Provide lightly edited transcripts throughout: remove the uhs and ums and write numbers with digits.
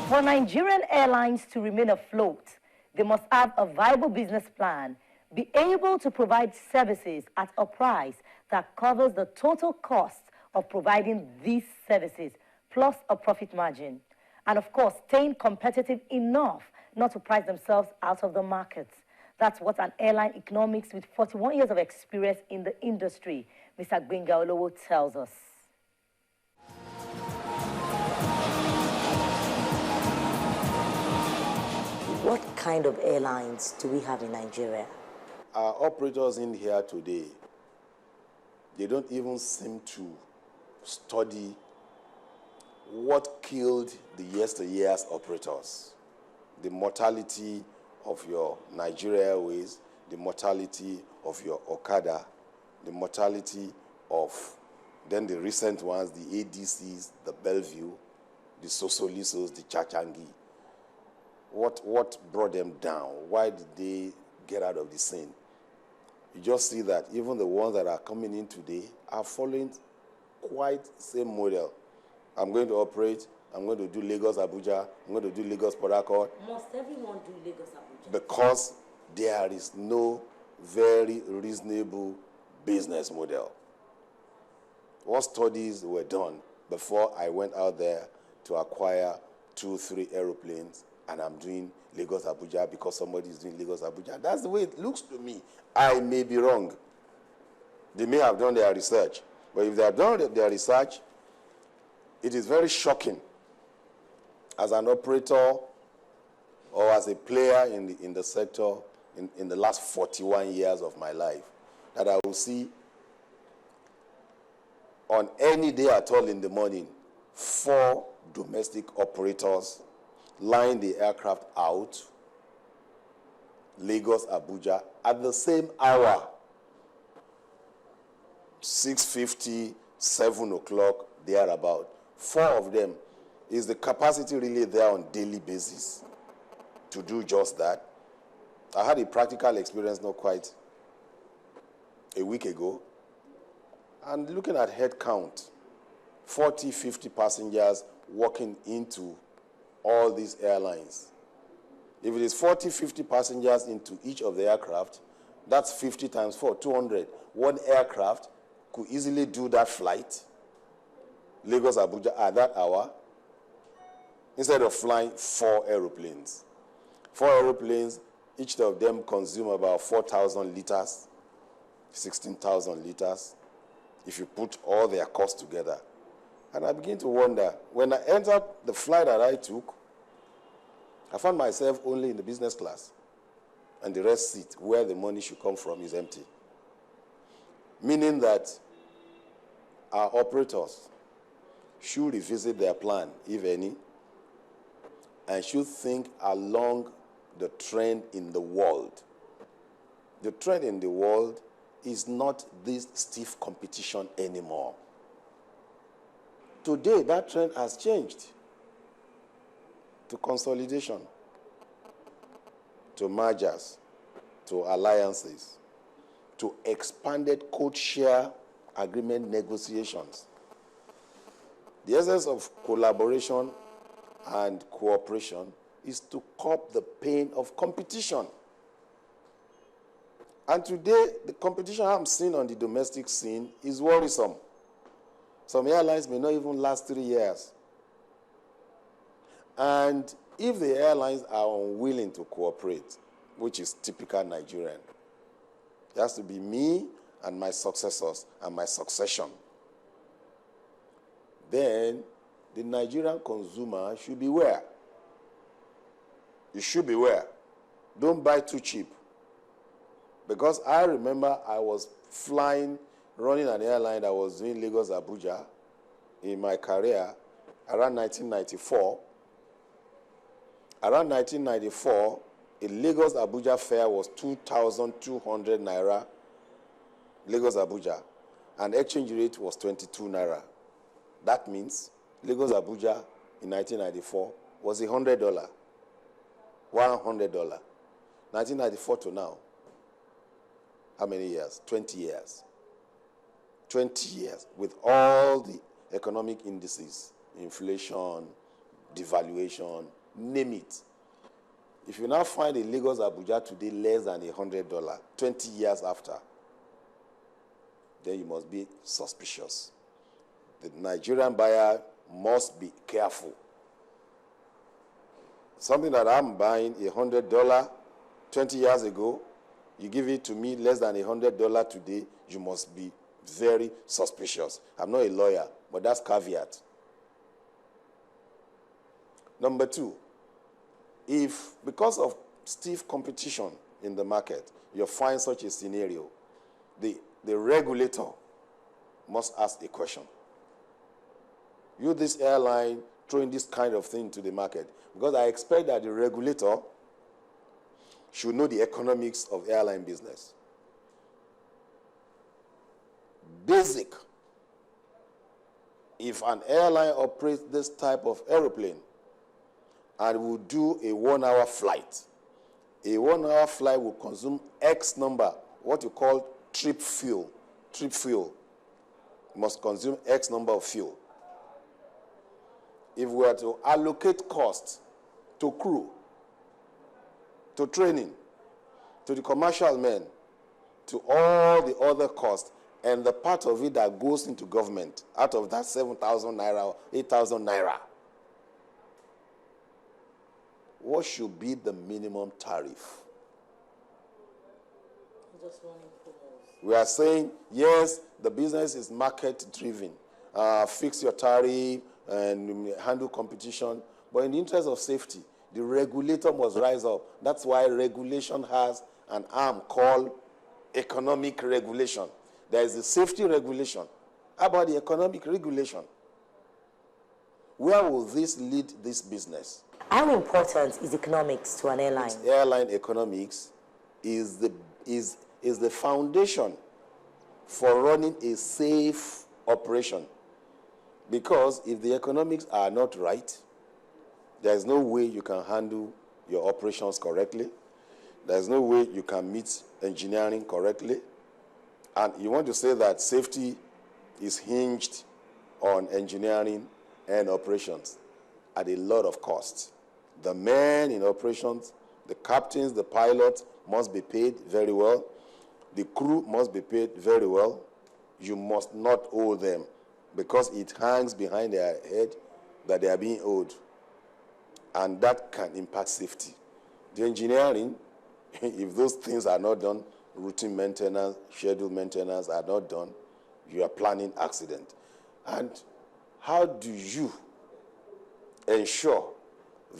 For Nigerian Airlines to remain afloat, they must have a viable business plan, be able to provide services at a price that covers the total cost of providing these services, plus a profit margin. And of course, staying competitive enough not to price themselves out of the market. That's what an airline economics with 41 years of experience in the industry, Mr. Gbenga Olowo, tells us. What kind of airlines do we have in Nigeria? Our operators in here today, they don't even seem to study what killed the yesteryear's operators. The mortality of your Nigeria Airways, the mortality of your Okada, the mortality of then the recent ones, the ADCs, the Bellevue, the Sosolisos, the Chachangi. What brought them down? Why did they get out of the scene? You just see that even the ones that are coming in today are following quite the same model. I'm going to operate, I'm going to do Lagos, Abuja, I'm going to do Lagos, Port Harcourt. Must everyone do Lagos, Abuja? Because there is no very reasonable business model. What studies were done before I went out there to acquire 2-3 aeroplanes and I'm doing Lagos, Abuja because somebody is doing Lagos, Abuja? That's the way it looks to me. I may be wrong. They may have done their research. But if they have done their research, it is very shocking as an operator or as a player in the sector in the last 41 years of my life that I will see on any day at all in the morning 4 domestic operators line the aircraft out, Lagos, Abuja, at the same hour, 6:50, 7 o'clock, thereabout. 4 of them. Is the capacity really there on daily basis to do just that? I had a practical experience not quite a week ago, and looking at head count, 40, 50 passengers walking into all these airlines. If it is 40, 50 passengers into each of the aircraft, that's 50 times 4, 200. One aircraft could easily do that flight, Lagos, Abuja, at that hour, instead of flying 4 aeroplanes. 4 aeroplanes, each of them consume about 4,000 liters, 16,000 liters, if you put all their costs together. And I begin to wonder, when I entered the flight that I took, I found myself only in the business class, and the rest seat, where the money should come from, is empty. Meaning that our operators should revisit their plan, if any, and should think along the trend in the world. The trend in the world is not this stiff competition anymore. Today, that trend has changed to consolidation, to mergers, to alliances, to expanded code share agreement negotiations. The essence of collaboration and cooperation is to curb the pain of competition. And today, the competition I'm seeing on the domestic scene is worrisome. Some airlines may not even last 3 years. And if the airlines are unwilling to cooperate, which is typical Nigerian, it has to be me and my successors and my succession. Then the Nigerian consumer should beware. You should beware. Don't buy too cheap. Because I remember I was running an airline that was doing Lagos, Abuja in my career around 1994. Around 1994, a Lagos, Abuja fare was 2,200 naira, Lagos, Abuja, and exchange rate was 22 naira. That means Lagos, Abuja in 1994 was $100. $100. 1994 to now. How many years? 20 years. 20 years with all the economic indices, inflation, devaluation, name it. If you now find a Lagos Abuja today less than $100, 20 years after, then you must be suspicious. The Nigerian buyer must be careful. Something that I'm buying $100 20 years ago, you give it to me less than $100 today, you must be very suspicious. I'm not a lawyer, but that's caveat. Number two, if because of stiff competition in the market, you find such a scenario, the regulator must ask a question. You, this airline, throwing this kind of thing to the market, because I expect that the regulator should know the economics of airline business. Basic. If an airline operates this type of aeroplane and will do a 1-hour flight, a 1-hour flight will consume X number, what you call trip fuel. Trip fuel must consume X number of fuel. If we were to allocate costs to crew, to training, to the commercial men, to all the other costs, and the part of it that goes into government, out of that 7,000 naira or 8,000 naira, what should be the minimum tariff? We are saying, yes, the business is market-driven. Fix your tariff and handle competition. But in the interest of safety, the regulator must rise up. That's why regulation has an arm called economic regulation. There is the safety regulation. How about the economic regulation? Where will this lead this business? How important is economics to an airline? Airline economics is the foundation for running a safe operation. Because if the economics are not right, there is no way you can handle your operations correctly. There is no way you can meet engineering correctly. And you want to say that safety is hinged on engineering and operations at a lot of cost. The men in operations, the captains, the pilots must be paid very well. The crew must be paid very well. You must not owe them because it hangs behind their head that they are being owed. And that can impact safety. The engineering, if those things are not done, routine maintenance, scheduled maintenance are not done, you are planning accident. And how do you ensure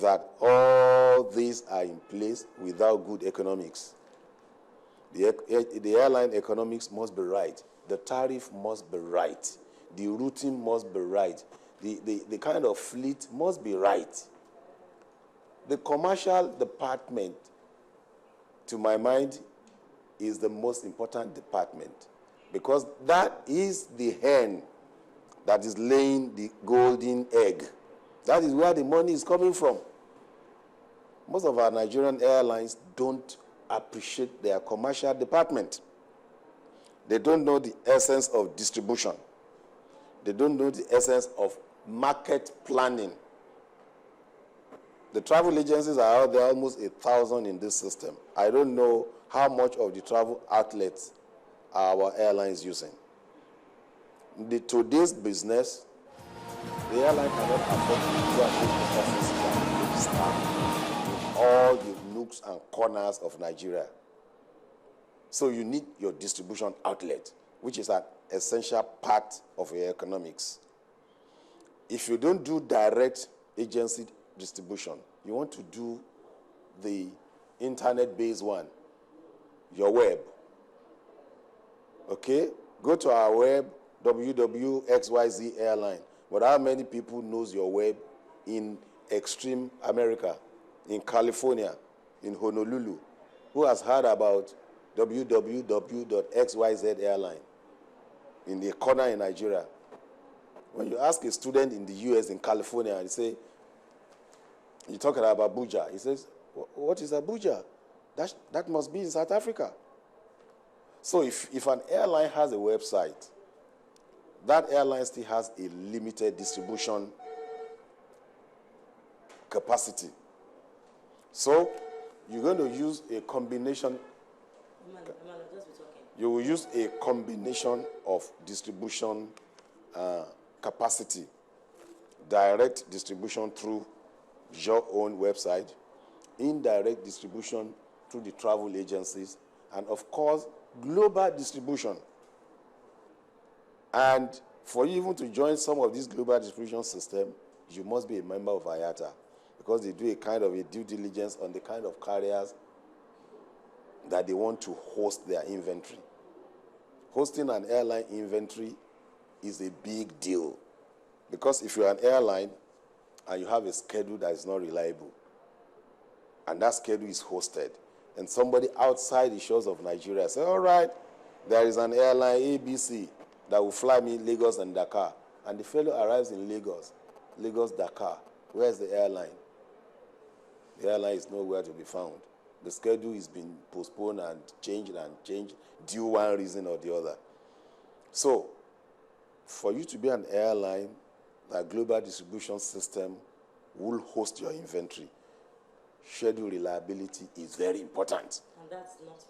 that all these are in place without good economics? The airline economics must be right. The tariff must be right. The routing must be right. The kind of fleet must be right. The commercial department, to my mind, is the most important department because that is the hen that is laying the golden egg. That is where the money is coming from. Most of our Nigerian airlines don't appreciate their commercial department. They don't know the essence of distribution. They don't know the essence of market planning. The travel agencies are out there, almost 1,000 in this system. I don't know how much of the travel outlets are our airlines using. Today's business, the airline cannot afford to go and take the offices and take staff in all the nooks and corners of Nigeria. So you need your distribution outlet, which is an essential part of your economics. If you don't do direct agency distribution, you want to do the internet-based one, your web. Okay? Go to our web, www.xyz Airline. But how many people knows your web in extreme America, in California, in Honolulu? Who has heard about www.xyz Airline in the corner in Nigeria? When you ask a student in the US, in California, and say, you talk about Abuja, he says, what is Abuja? That must be in South Africa. So if an airline has a website, that airline still has a limited distribution capacity. So you're going to use a combination. You will use a combination of distribution capacity, direct distribution through your own website, indirect distribution through the travel agencies, and of course, global distribution. And for you even to join some of this global distribution system, you must be a member of IATA, because they do a kind of a due diligence on the kind of carriers that they want to host their inventory. Hosting an airline inventory is a big deal, because if you're an airline and you have a schedule that is not reliable, and that schedule is hosted, and somebody outside the shores of Nigeria says, all right, there is an airline ABC that will fly me Lagos and Dakar, and the fellow arrives in Lagos, Dakar. Where's the airline? The airline is nowhere to be found. The schedule has been postponed and changed due one reason or the other. So, for you to be an airline, that global distribution system will host your inventory. Schedule reliability is very important. And that's not.